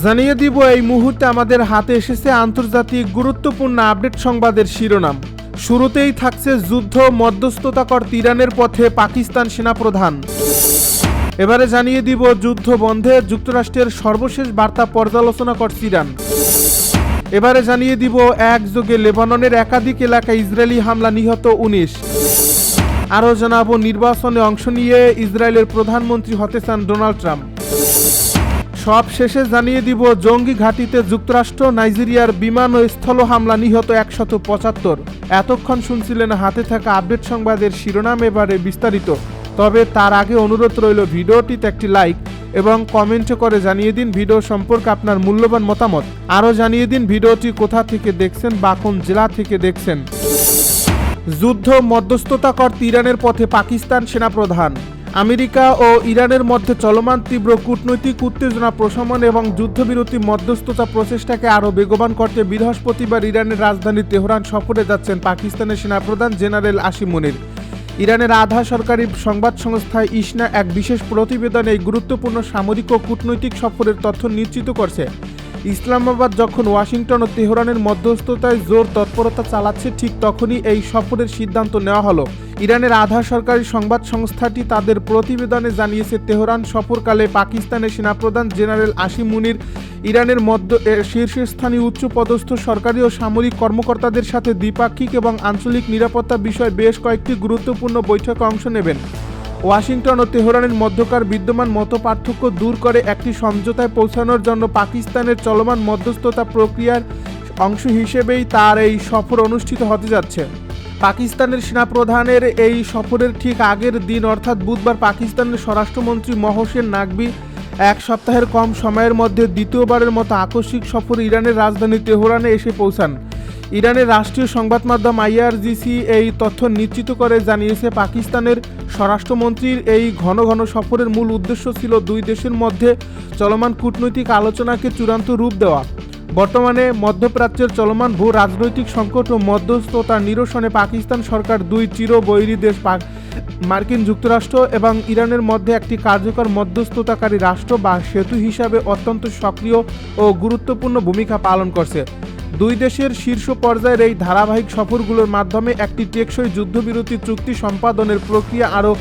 জানিয়ে দিব এই মুহূর্তে আমাদের হাতে এসেছে আন্তর্জাতিক গুরুত্বপূর্ণ আপডেট সংবাদের শিরোনাম। শুরুতেই থাকছে যুদ্ধ মধ্যস্থতা করতে ইরানের পথে পাকিস্তান সেনাপ্রধান। এবারে জানিয়ে দিব যুদ্ধ বন্ধে যুক্তরাষ্ট্রের সর্বশেষ বার্তা পর্যালোচনা করছে ইরান। এবারে জানিয়ে দিব একযোগে লেবাননের একাধিক এলাকায় ইসরায়েলি হামলা, নিহত 19। আরও জানাবো নির্বাচনে অংশ নিয়ে ইসরায়েলের প্রধানমন্ত্রী হতে চান ডোনাল্ড ট্রাম্প। সব শেষে জানিয়ে দিব জঙ্গি ঘাঁটিতে যুক্তরাষ্ট্র নাইজেরিয়ার বিমান ও স্থল হামলা, নিহত 175। এতক্ষণ শুনছিলেন হাতে থাকা আপডেট সংবাদের শিরোনাম, এবারে বিস্তারিত। তবে তার আগে অনুরোধ রইল ভিডিওটিতে একটি লাইক এবং কমেন্ট করে জানিয়ে দিন ভিডিও সম্পর্কে আপনার মূল্যবান মতামত। আরও জানিয়ে দিন ভিডিওটি কোথা থেকে দেখছেন বা কোন জেলা থেকে দেখছেন। যুদ্ধ মধ্যস্থতা করতে ইরানের পথে পাকিস্তান সেনাপ্রধান। আমেরিকা ও ইরানের মধ্যে চলমান তীব্র কূটনৈতিক উত্তেজনা প্রশমন এবং যুদ্ধবিরতি মধ্যস্থতা প্রচেষ্টাকে আরও বেগবান করতে বৃহস্পতিবার ইরানের রাজধানী তেহরান সফরে যাচ্ছেন পাকিস্তানের সেনাপ্রধান জেনারেল আসিম মুনির। ইরানের আধা সরকারি সংবাদ সংস্থা ইসনা এক বিশেষ প্রতিবেদনে এই গুরুত্বপূর্ণ সামরিক ও কূটনৈতিক সফরের তথ্য নিশ্চিত করছে। ইসলামাবাদ যখন ওয়াশিংটন ও তেহরানের মধ্যস্থতায় জোর তৎপরতা চালাচ্ছে, ঠিক তখনই এই সফরের সিদ্ধান্ত নেওয়া হলো। ইরানের আধা সরকারি সংবাদ সংস্থাটি তাদের প্রতিবেদনে জানিয়েছে, তেহরান সফরকালে পাকিস্তানের সেনাপ্রধান জেনারেল আসিম মুনির ইরানের শীর্ষস্থানীয় উচ্চপদস্থ সরকারি ও সামরিক কর্মকর্তাদের সাথে দ্বিপাক্ষিক এবং আঞ্চলিক নিরাপত্তা বিষয়ে বেশ কয়েকটি গুরুত্বপূর্ণ বৈঠকে অংশ নেবেন। ওয়াশিংটন ও তেহরানের মধ্যকার বিদ্যমান মতপার্থক্য দূর করে একটি সমঝোতায় পৌঁছানোর জন্য পাকিস্তানের চলমান মধ্যস্থতা প্রক্রিয়ার অংশ হিসেবেই তার এই সফর অনুষ্ঠিত হতে যাচ্ছে। পাকিস্তানের সেনাপ্রধানের এই সফরের ঠিক আগের দিন অর্থাৎ বুধবার পাকিস্তানের স্বরাষ্ট্রমন্ত্রী মহসেন নাকভি এক সপ্তাহের কম সময়ের মধ্যে দ্বিতীয়বারের মতো আকস্মিক সফরে ইরানের রাজধানী তেহরানে এসে পৌঁছান। ইরানের রাষ্ট্রীয় সংবাদ মাধ্যম IRGC এই তথ্য নিশ্চিত করে জানিয়েছে, পাকিস্তানের স্বরাষ্ট্রমন্ত্রীর এই ঘন ঘন সফরের মূল উদ্দেশ্য ছিল দুই দেশের মধ্যে চলমান কূটনৈতিক আলোচনাকে চূড়ান্ত রূপ দেওয়া। বর্তমানে মধ্যপ্রাচ্যের চলমান ভূ রাজনৈতিক সংকট ও মধ্যস্থতা নিরসনে পাকিস্তান সরকার দুই চিরবৈরী দেশ মার্কিন যুক্তরাষ্ট্র এবং ইরানের মধ্যে একটি কার্যকর মধ্যস্থতাকারী রাষ্ট্র বা সেতু হিসাবে অত্যন্ত সক্রিয় ও গুরুত্বপূর্ণ ভূমিকা পালন করছে। দুই দেশের শীর্ষ পর্যায়ের এই ধারাবাহিক সফরগুলোর মাধ্যমে একটি টেকসই যুদ্ধবিরতি চুক্তি সম্পাদনের প্রক্রিয়া আরও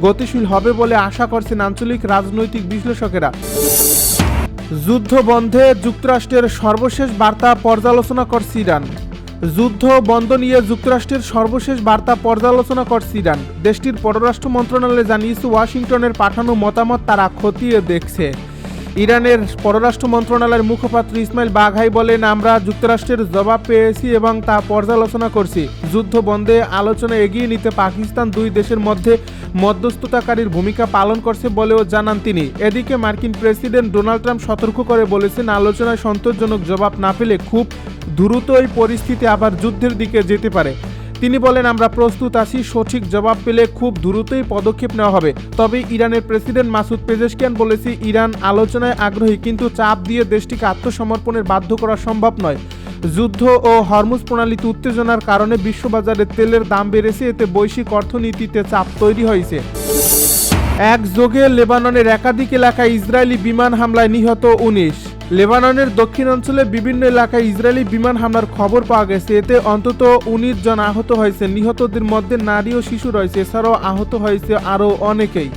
গতিশীল হবে বলে আশা করছেন আঞ্চলিক রাজনৈতিক বিশ্লেষকেরা। যুদ্ধ বন্ধে যুক্তরাষ্ট্রের সর্বশেষ বার্তা পর্যালোচনা করছে ইরান। যুদ্ধ বন্ধ নিয়ে যুক্তরাষ্ট্রের সর্বশেষ বার্তা পর্যালোচনা করছে ইরান। দেশটির পররাষ্ট্র মন্ত্রণালয় জানিয়েছে, ওয়াশিংটনের পাঠানো মতামত তারা খতিয়ে দেখছে। ইরানের পররাষ্ট্র মন্ত্রণালয়ের মুখপাত্র ইসমাইল বাঘাই বলেন, আমরা যুক্তরাষ্ট্রের জবাব পেয়েছি এবং তা পর্যালোচনা করছি। যুদ্ধ বন্ধে আলোচনা এগিয়ে নিতে পাকিস্তান দুই দেশের মধ্যে মধ্যস্থতাকারীর ভূমিকা পালন করছে বলেও জানান তিনি। এদিকে মার্কিন প্রেসিডেন্ট ডোনাল্ড ট্রাম্প সতর্ক করে বলেছেন, আলোচনায় সন্তোষজনক জবাব না পেলে খুব দ্রুত এই পরিস্থিতি আবার যুদ্ধের দিকে যেতে পারে। তিনি বলেন, আমরা প্রস্তুত আছি, সঠিক জবাব পেলে খুব দ্রুতই পদক্ষেপ নেওয়া হবে। তবে ইরানের প্রেসিডেন্ট মাসুদ পেজেশকিয়ান বলেছে, ইরান আলোচনায় আগ্রহী, কিন্তু চাপ দিয়ে দেশটিকে আত্মসমর্পণের বাধ্য করা সম্ভব নয়। যুদ্ধ ও হরমুজ প্রণালীতে উত্তেজনার কারণে বিশ্ববাজারে তেলের দাম বেড়েছে, এতে বৈশ্বিক অর্থনীতিতে চাপ তৈরি হয়েছে। একযোগে লেবাননের একাধিক এলাকায় ইসরায়েলি বিমান হামলায় নিহত 19। লেবাননের দক্ষিণাঞ্চলে বিভিন্ন এলাকায় ইসরায়েলি বিমান হামলার খবর পাওয়া গেছে, এতে অন্তত 19 জন আহত হয়েছে। নিহতদের মধ্যে নারী ও শিশু রয়েছে, এছাড়াও আহত হয়েছে আরও অনেকেই।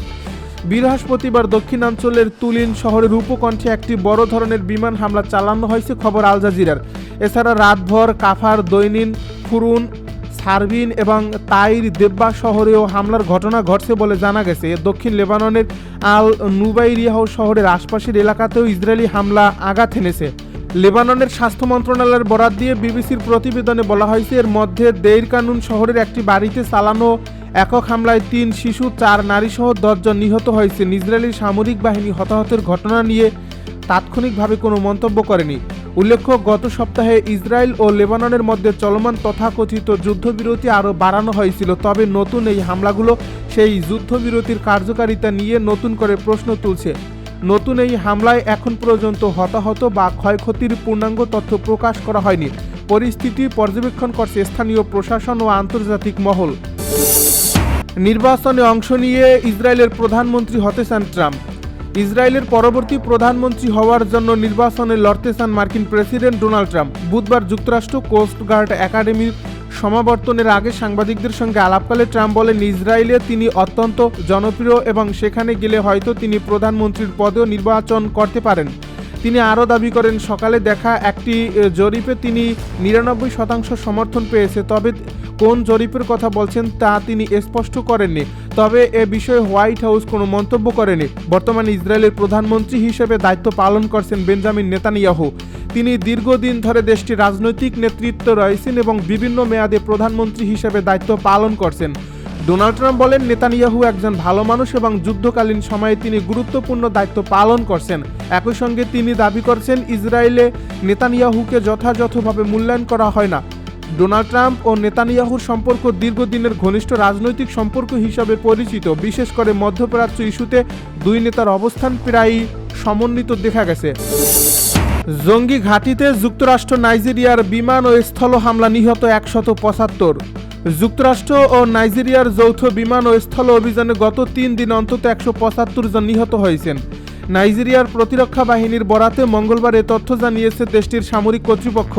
বৃহস্পতিবার দক্ষিণাঞ্চলের তুলিন শহরের উপকণ্ঠে একটি বড় ধরনের বিমান হামলা চালানো হয়েছে, খবর আল জাজিরার। এছাড়া রাতভর কাফার, দৈনিন, ফুরুন, সারবিন এবং তাইর দেব্বা শহরেও হামলার ঘটনা ঘটছে বলে জানা গেছে। দক্ষিণ লেবাননের আল নুবাইরিয়াহ শহরের আশপাশের এলাকাতেও ইসরায়েলি হামলা আঘাত এনেছে। লেবাননের স্বাস্থ্য মন্ত্রণালয়ের বরাত দিয়ে বিবিসির প্রতিবেদনে বলা হয়েছে, এর মধ্যে দেইর কানুন শহরের একটি বাড়িতে চালানো একক হামলায় 3 শিশু, 4 নারীসহ 10 জন নিহত হয়েছে। ইসরায়েলি সামরিক বাহিনী হতাহতের ঘটনা নিয়ে তাৎক্ষণিকভাবে কোনো মন্তব্য করেনি। উল্লেখ্য, গত সপ্তাহে ইসরায়েল ও লেবাননের মধ্যে চলমান তথাকথিত যুদ্ধবিরতি আরও বাড়ানো হয়েছিল। তবে নতুন এই হামলাগুলো সেই যুদ্ধবিরতির কার্যকারিতা নিয়ে নতুন করে প্রশ্ন তুলছে। নতুন এই হামলায় এখন পর্যন্ত হতাহত বা ক্ষয়ক্ষতির পূর্ণাঙ্গ তথ্য প্রকাশ করা হয়নি। পরিস্থিতি পর্যবেক্ষণ করছে স্থানীয় প্রশাসন ও আন্তর্জাতিক মহল। নির্বাচনে অংশ নিয়ে ইসরায়েলের প্রধানমন্ত্রী হতে চান ট্রাম্প। ইসরায়েলের পরবর্তী প্রধানমন্ত্রী হওয়ার জন্য নির্বাচনে লড়তে চান মার্কিন প্রেসিডেন্ট ডোনাল্ড ট্রাম্প। বুধবার যুক্তরাষ্ট্র কোস্ট গার্ড একাডেমির সমাবর্তনের আগে সাংবাদিকদের সঙ্গে আলাপকালে ট্রাম্প বলেন, ইসরায়েলে তিনি অত্যন্ত জনপ্রিয় এবং সেখানে গেলে হয়তো তিনি প্রধানমন্ত্রীর পদেও নির্বাচন করতে পারেন। তিনি আরও দাবি করেন, সকালে দেখা একটি জরিপে তিনি 99% সমর্থন পেয়েছে, তবে কোন জরিপের কথা বলছেন তা তিনি স্পষ্ট করেননি। তবে এ বিষয়ে হোয়াইট হাউস কোনো মন্তব্য করেনি। বর্তমানে ইসরায়েলের প্রধানমন্ত্রী হিসেবে দায়িত্ব পালন করছেন বেঞ্জামিন নেতানিয়াহু। তিনি দীর্ঘদিন ধরে দেশটির রাজনৈতিক নেতৃত্ব রয়েছেন এবং বিভিন্ন মেয়াদে প্রধানমন্ত্রী হিসেবে দায়িত্ব পালন করছেন। ডোনাল্ড ট্রাম্প বলেন, নেতানিয়াহু একজন ভালো মানুষ এবং যুদ্ধকালীন সময়ে তিনি গুরুত্বপূর্ণ দায়িত্ব পালন করছেন। একই সঙ্গে তিনি দাবি করছেন, ইসরায়েলে নেতানিয়াহুকে যথাযথভাবে মূল্যায়ন করা হয় না। ডোনাল্ড ট্রাম্প ও নেতানিয়াহুর সম্পর্ক দীর্ঘদিনের ঘনিষ্ঠ রাজনৈতিক সম্পর্ক হিসাবে পরিচিত। বিশেষ করে মধ্যপ্রাচ্য ইস্যুতে দুই নেতার অবস্থান প্রায়ই সমন্বিত দেখা গেছে। জঙ্গি ঘাঁটিতে যুক্তরাষ্ট্র নাইজেরিয়ার বিমান ও স্থল হামলা, নিহত 175। যুক্তরাষ্ট্র ও নাইজেরিয়ার যৌথ বিমান ও স্থল অভিযানে গত 3 দিন অন্তত 175 জন নিহত হয়েছেন। নাইজেরিয়ার প্রতিরক্ষা বাহিনীর বরাতে মঙ্গলবার এ তথ্য জানিয়েছে দেশটির সামরিক কর্তৃপক্ষ।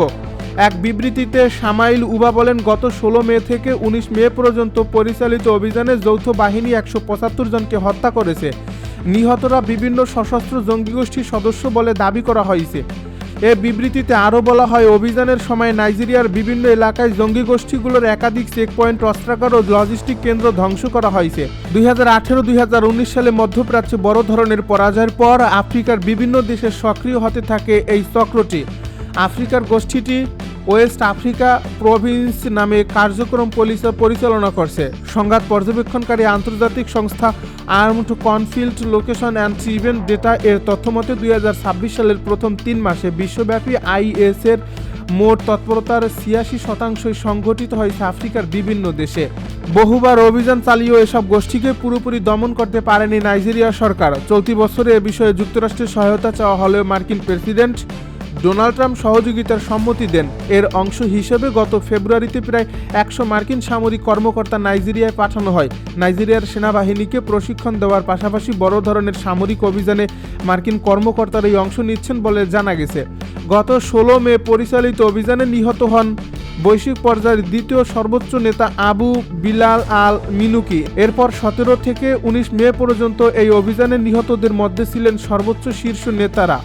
এক বিবৃতিতে সামাইল উবা বলেন, গত 16 মে থেকে 19 মে পর্যন্ত পরিচালিত অভিযানে যৌথ বাহিনী 175 জনকে হত্যা করেছে। নিহতরা বিভিন্ন সশস্ত্র জঙ্গি গোষ্ঠীর সদস্য বলে দাবি করা হয়েছে। এ বিবৃতিতে আরও বলা হয়, অভিযানের সময় নাইজেরিয়ার বিভিন্ন এলাকায় জঙ্গি গোষ্ঠীগুলোর একাধিক চেকপয়েন্ট, অস্ত্রাগার ও লজিস্টিক কেন্দ্র ধ্বংস করা হয়েছে। 2018-2019 সালে মধ্যপ্রাচ্যে বড় ধরনের পরাজয়ের পর আফ্রিকার বিভিন্ন দেশে সক্রিয় হতে থাকে এই চক্রটি। আফ্রিকার গোষ্ঠীটি ওয়েস্ট আফ্রিকা প্রভিন্স নামে কার্যক্রম পরিচালনা করছে। সংঘাত পর্যবেক্ষণকারী আন্তর্জাতিক সংস্থা armed conflict location and event data এর তথ্যমতে 2026 সালের প্রথম 3 মাসে বিশ্বব্যাপী আইএস এর মোট তৎপরতার 86% সংঘটিত হয়েছে আফ্রিকার বিভিন্ন দেশে। বহুবার অভিযান চালিয়েও এসব গোষ্ঠীকে পুরোপুরি দমন করতে পারেনি নাইজেরিয়া সরকার। চলতি বছরে এ বিষয়ে যুক্তরাষ্ট্রের সহায়তা চাওয়া হলেও মার্কিন প্রেসিডেন্ট ডোনাল্ড ট্রাম্প সহযোগিতার সম্মতি দেন। এর অংশ হিসেবে গত ফেব্রুয়ারিতে প্রায় 100 মার্কিন সামরিক কর্মকর্তা নাইজেরিয়ায় পাঠানো হয়। নাইজেরিয়ার সেনাবাহিনীকে প্রশিক্ষণ দেওয়ার পাশাপাশি বড় ধরনের সামরিক অভিযানে মার্কিন কর্মকর্তারা এই অংশ নিচ্ছেন বলে জানা গেছে। গত 16 মে পরিচালিত অভিযানে নিহত হন বৈশ্বিক পর্যায়ের দ্বিতীয় সর্বোচ্চ নেতা আবু বিলাল আল মিনুকি। এরপর 17 থেকে 19 মে পর্যন্ত এই অভিযানে নিহতদের মধ্যে ছিলেন সর্বোচ্চ শীর্ষ নেতারা।